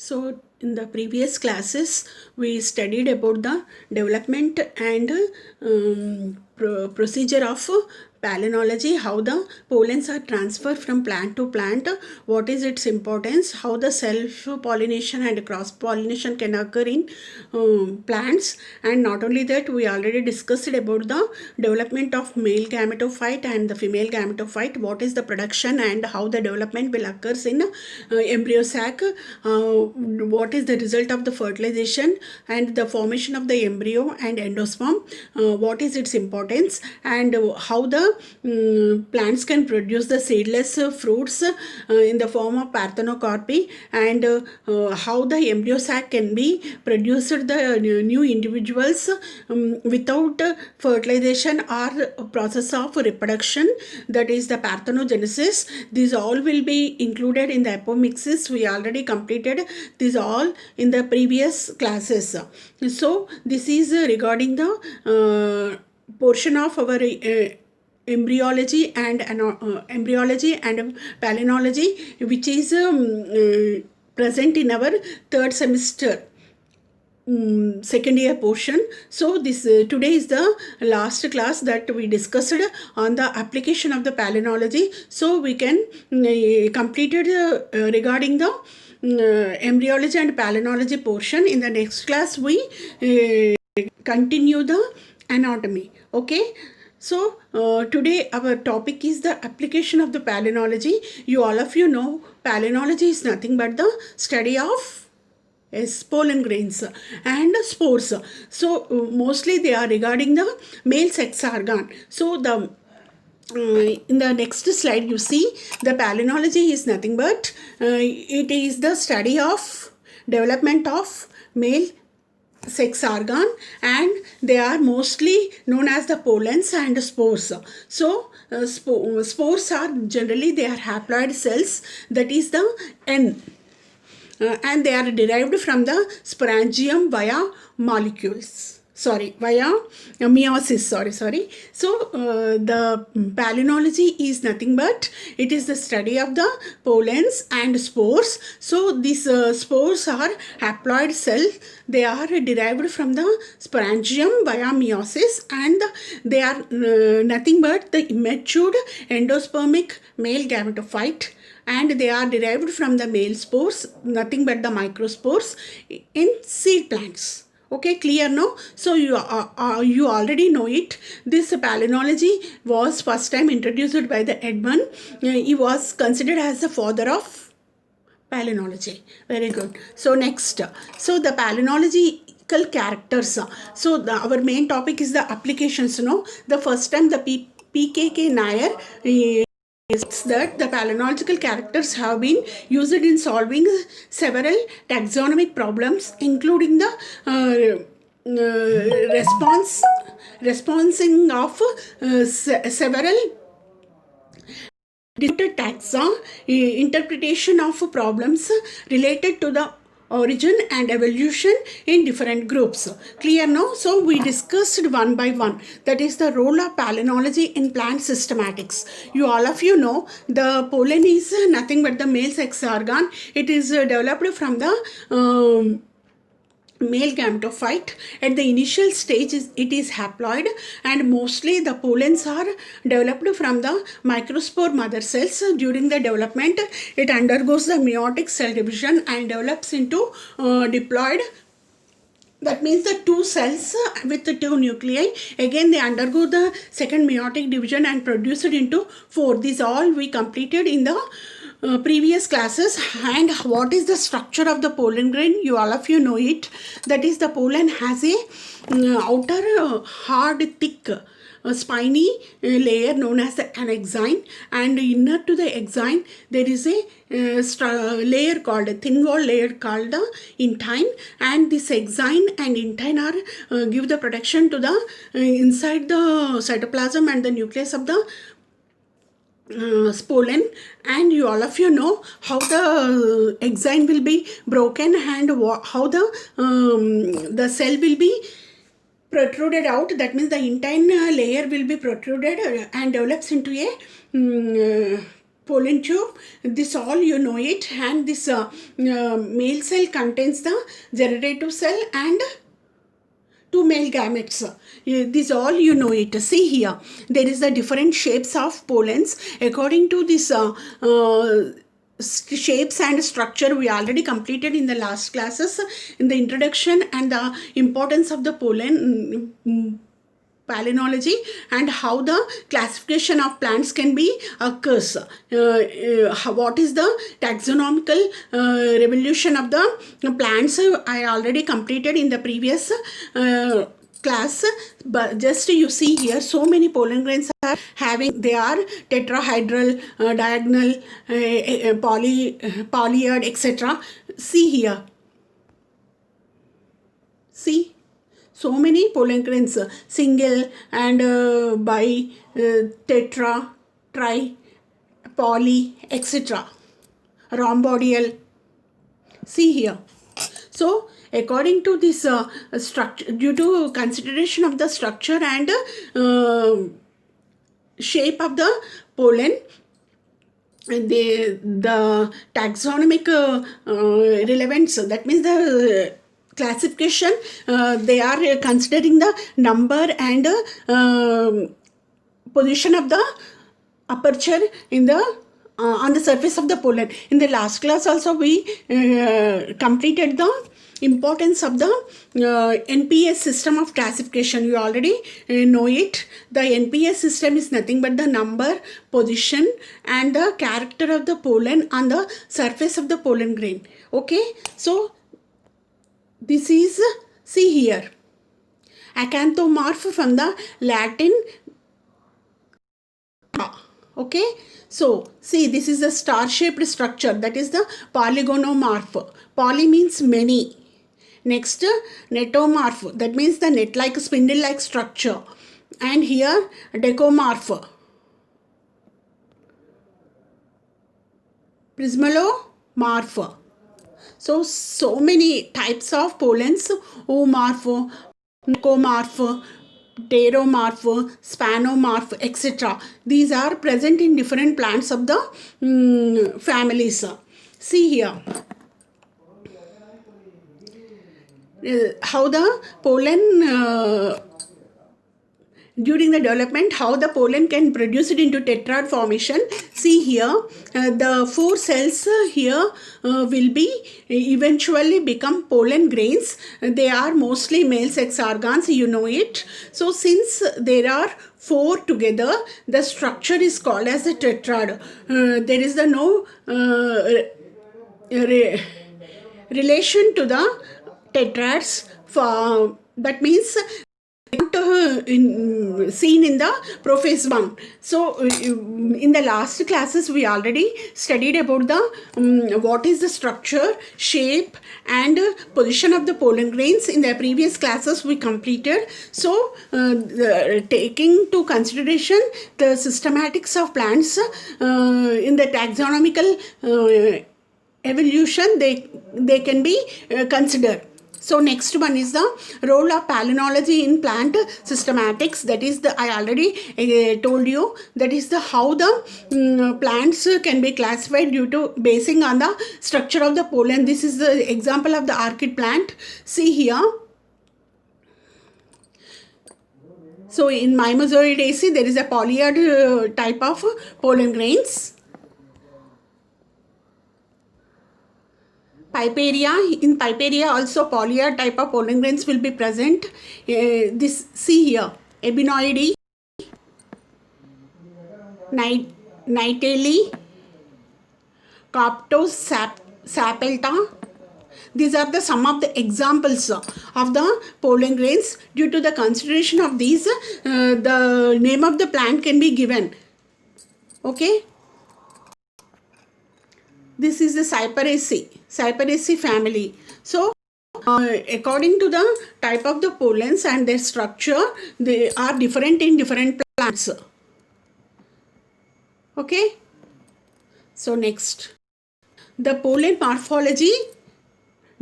So, in the previous classes, we studied about the development and procedure of palynology, how the pollens are transferred from plant to plant, what is its importance, how the self-pollination and cross-pollination can occur in plants, and not only that, we already discussed about the development of male gametophyte and the female gametophyte, what is the production and how the development will occur in embryo sac, what is the result of the fertilization and the formation of the embryo and endosperm, what is its importance, and how the plants can produce the seedless fruits in the form of parthenocarpy, and how the embryo sac can be produced the new individuals without fertilization or process of reproduction, that is the parthenogenesis. These all will be included in the apomixis. We already completed this all in the previous classes. So this is regarding the portion of our embryology and palynology, which is present in our third semester second year portion. So this today is the last class that we discussed on the application of the palynology. So we can completed regarding the embryology and palynology portion. In the next class we continue the anatomy. Okay. So today our topic is the application of the palynology. All of you know palynology is nothing but the study of pollen grains and spores. So mostly they are regarding the male sex organ. So the in the next slide you see the palynology is nothing but it is the study of development of male sex organ, and they are mostly known as the pollens and spores. So spores are generally they are haploid cells, that is the N, and they are derived from the sporangium via meiosis. So the palynology is nothing but it is the study of the pollens and spores. So these spores are haploid cells. They are derived from the sporangium via meiosis, and they are nothing but the immature endospermic male gametophyte, and they are derived from the male spores, nothing but the microspores in seed plants. Okay, clear now? So you already know it. This palynology was first time introduced by the Edmund. He was considered as the father of palynology. Very good. So next, so the palynological characters. So our main topic is the applications. The first time the PKK Nair that the palynological characters have been used in solving several taxonomic problems, including the responsing of several different taxa, interpretation of problems related to the origin and evolution in different groups. Clear now? So we discussed one by one. That is the role of palynology in plant systematics. All of you know the pollen is nothing but the male sex organ. It is developed from the male gametophyte. At the initial stage it is haploid, and mostly the pollens are developed from the microspore mother cells. During the development it undergoes the meiotic cell division and develops into diploid. That means the two cells with the two nuclei, again they undergo the second meiotic division and produce it into four. These all we completed in the previous classes. And what is the structure of the pollen grain? All of you know it. That is the pollen has a outer hard thick spiny layer known as the anexine, and inner to the exine there is a layer called a thin wall layer called the intine, and this exine and intine are give the protection to the inside the cytoplasm and the nucleus of the pollen. And all of you know how the exine will be broken and how the cell will be protruded out. That means the intine layer will be protruded and develops into a pollen tube. This all you know it, and this male cell contains the generative cell and two male gametes. This all you know it. See here, there is the different shapes of pollens according to this shapes and structure we already completed in the last classes in the introduction, and the importance of the pollen palynology and how the classification of plants can be occurs. What is the taxonomical revolution of the plants I already completed in the previous class. But just you see here, so many pollen grains are having, they are tetrahedral, diagonal, polyed, etc. See here, see, so many pollen grains, single and bi, tetra, tri, poly, etc. Rhomboidal. See here. So, according to this structure, due to consideration of the structure and shape of the pollen, the taxonomic relevance, that means the classification, they are considering the number and position of the aperture in the on the surface of the pollen. In the last class also we completed the importance of the NPS system of classification. You already know it. The NPS system is nothing but the number, position and the character of the pollen on the surface of the pollen grain. Okay, so this is, see here, acanthomorph from the Latin. Okay, so see, this is a star-shaped structure, that is the polygonomorph. Poly means many. Next, netomorph, that means the net-like, spindle-like structure. And here, decomorph. Prismalomorph. So many types of pollens, oomorph, necomorph, pteromorph, spanomorph, etc. These are present in different plants of the families. See here, how the pollen during the development, how the pollen can produce it into tetrad formation. See here, the four cells here will be eventually become pollen grains. They are mostly male sex organs, you know it. So since there are four together, the structure is called as a tetrad. There is no relation to the tetrads. For that means seen in the Prophase 1. So in the last classes we already studied about the what is the structure, shape and position of the pollen grains. In the previous classes we completed. So taking to consideration the systematics of plants in the taxonomical evolution, they can be considered. So next one is the role of palynology in plant systematics. That is the, I already told you, that is the how the plants can be classified due to basing on the structure of the pollen. This is the example of the orchid plant. See here. So in Mimosoidaceae there is a polyed type of pollen grains. Piperia, in Piperia also polyed type of pollen grains will be present. This, see here, Ebinoideae, Nightale, Coptos sapelta. These are the some of the examples of the pollen grains. Due to the consideration of these, the name of the plant can be given. Okay. This is the Cyperaceae family. So, according to the type of the pollens and their structure, they are different in different plants. Okay. So, next, the pollen morphology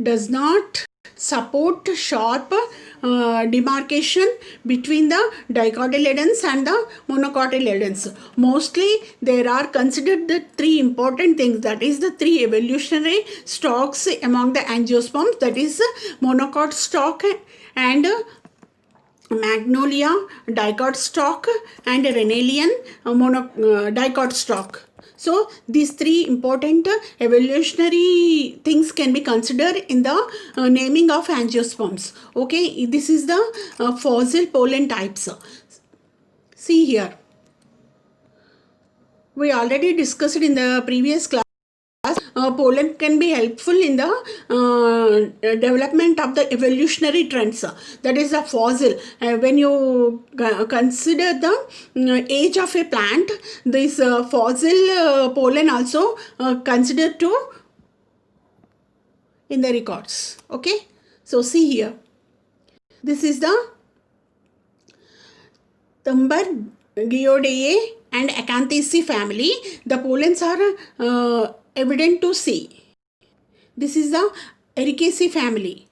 does not support sharp demarcation between the dicotyledons and the monocotyledons. Mostly there are considered the three important things, that is the three evolutionary stalks among the angiosperms, that is monocot stalk and Magnolia dicot stalk and Rhenalian dicot stalk. So these three important evolutionary things can be considered in the naming of angiosperms. Okay, this is the fossil pollen types. See here, we already discussed in the previous class. Pollen can be helpful in the development of the evolutionary trends. That is the fossil. When you consider the age of a plant, this fossil pollen also considered to in the records. Okay, so see here, this is the Thumbergiidae and Acanthaceae family. The pollens are evident to see. This is the Ericaceae family.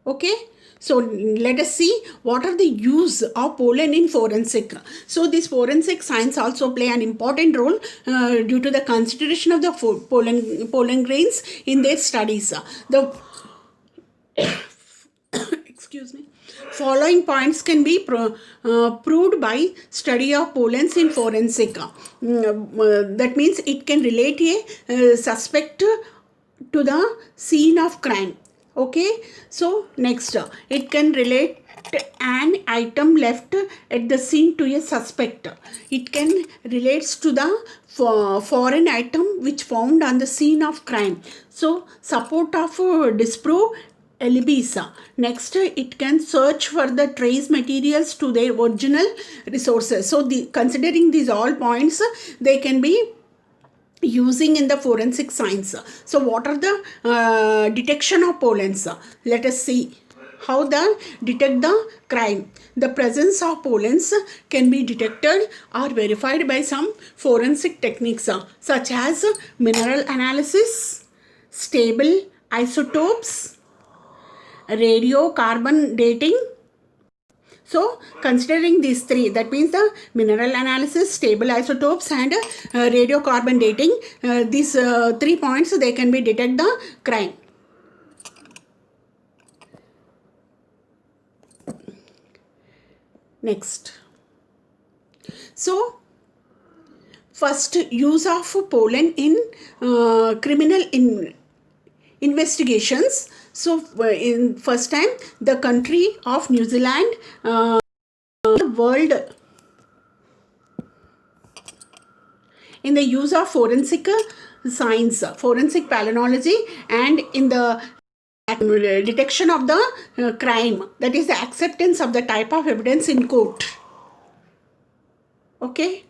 Okay, so let us see what are the use of pollen in forensic. So this forensic science also play an important role due to the consideration of the pollen grains in their studies. The excuse me, following points can be proved by study of pollens in forensic. That means it can relate a suspect to the scene of crime. Okay, so next, it can relate an item left at the scene to a suspect. It can relates to the foreign item which found on the scene of crime. So support of disprove alibis. Next, it can search for the trace materials to their original resources. So considering these all points, they can be using in the forensic science. So what are the detection of pollens? Let us see how the detect the crime. The presence of pollens can be detected or verified by some forensic techniques such as mineral analysis, stable isotopes, radiocarbon dating. So considering these three, that means the mineral analysis, stable isotopes and radiocarbon dating, these 3 points, they can be detect the crime. Next. So first, use of pollen in criminal investigations. So in first time, the country of New Zealand world in the use of forensic science, forensic palynology, and in the detection of the crime, that is the acceptance of the type of evidence in court. Okay,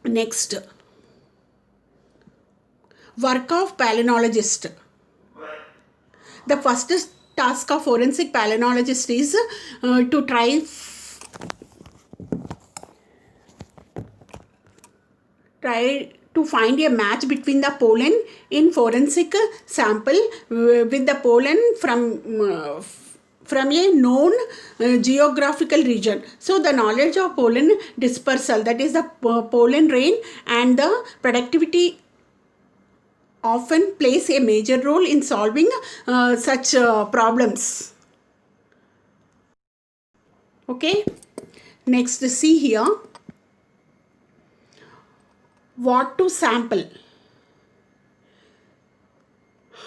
next, work of palynologist. The first task of forensic palynologist is to try to find a match between the pollen in forensic sample with the pollen from a known geographical region. So the knowledge of pollen dispersal, that is the pollen rain, and the productivity often plays a major role in solving such problems. Okay, next, see here what to sample,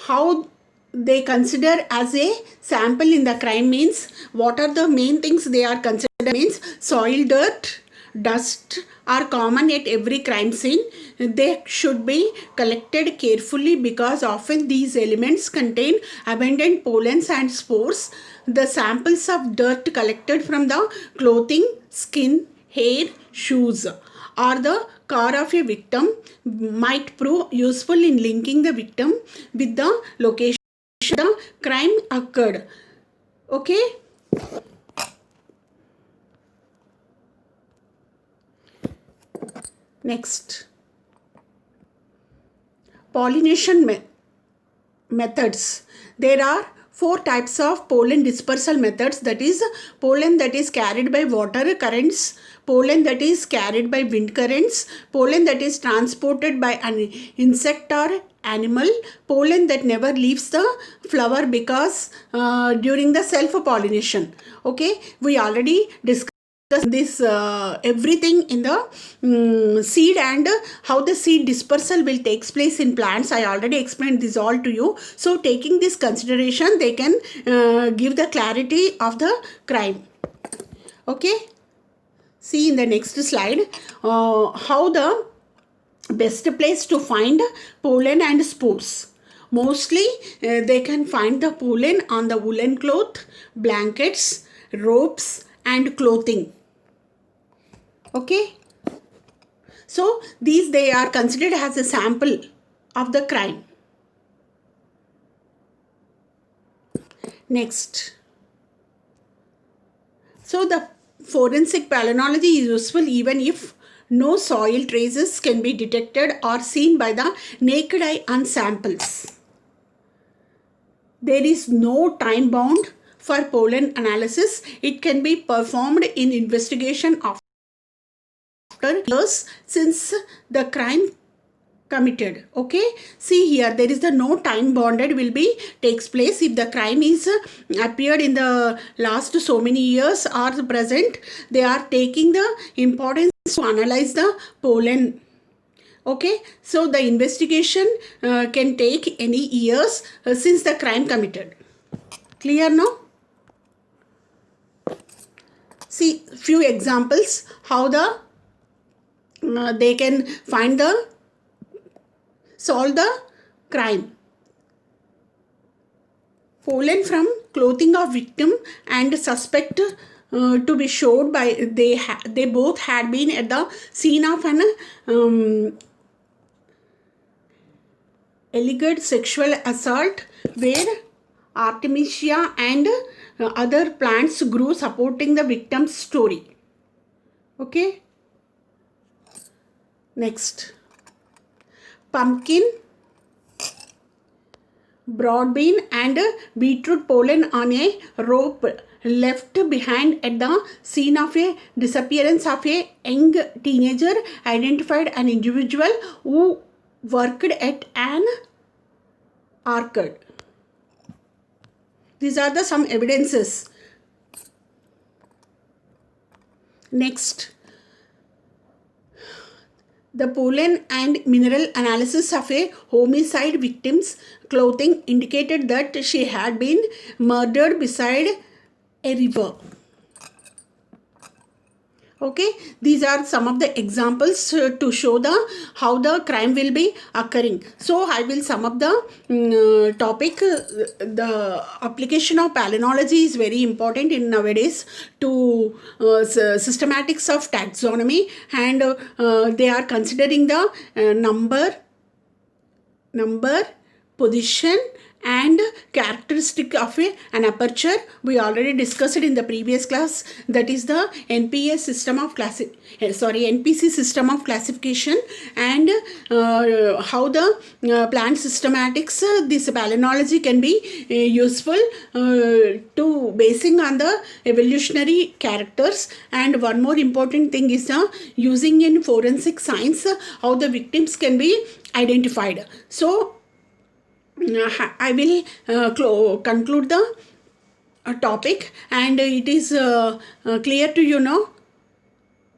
how they consider as a sample in the crime means what are the main things they are considered means soil, dirt, dust are common at every crime scene. They should be collected carefully because often these elements contain abundant pollens and spores. The samples of dirt collected from the clothing, skin, hair, shoes, or the car of a victim might prove useful in linking the victim with the location the crime occurred. Okay. Next, pollination methods. There are four types of pollen dispersal methods, that is pollen that is carried by water currents, pollen that is carried by wind currents, pollen that is transported by an insect or animal, pollen that never leaves the flower because during the self pollination. Okay, we already discussed this everything in the seed and how the seed dispersal will takes place in plants. I already explained this all to you. So taking this consideration, they can give the clarity of the crime. Okay, see in the next slide how the best place to find pollen and spores. Mostly they can find the pollen on the woolen cloth, blankets, ropes and clothing. Okay, so these they are considered as a sample of the crime. Next, so the forensic palynology is useful even if no soil traces can be detected or seen by the naked eye on samples. There is no time bound for pollen analysis. It can be performed in investigation after years since the crime committed. Okay, see here there is the no time bonded will be takes place if the crime is appeared in the last so many years or the present. They are taking the importance to analyze the pollen. Okay, so the investigation can take any years since the crime committed. Clear now? See few examples how the they can find the solve the crime. Pollen from clothing of victim and suspect to be showed by they both had been at the scene of an alleged sexual assault where Artemisia and other plants grew supporting the victim's story. Okay. Next, pumpkin, broad bean and beetroot pollen on a rope left behind at the scene of a disappearance of a young teenager identified an individual who worked at an orchard. These are the some evidences. Next, the pollen and mineral analysis of a homicide victim's clothing indicated that she had been murdered beside a river. Okay, these are some of the examples to show the how the crime will be occurring. So I will sum up the topic. The application of palynology is very important in nowadays to systematics of taxonomy, and they are considering the number, position and characteristic of an aperture. We already discussed it in the previous class. That is the NPC system of classification, and how the plant systematics, this palynology can be useful to basing on the evolutionary characters. And one more important thing is using in forensic science how the victims can be identified. So I will conclude the topic, and it is clear to you now.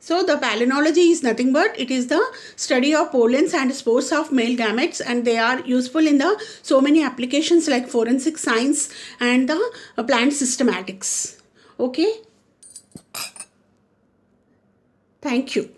So the palynology is nothing but it is the study of pollens and spores of male gametes, and they are useful in the so many applications like forensic science and the plant systematics. Okay, thank you.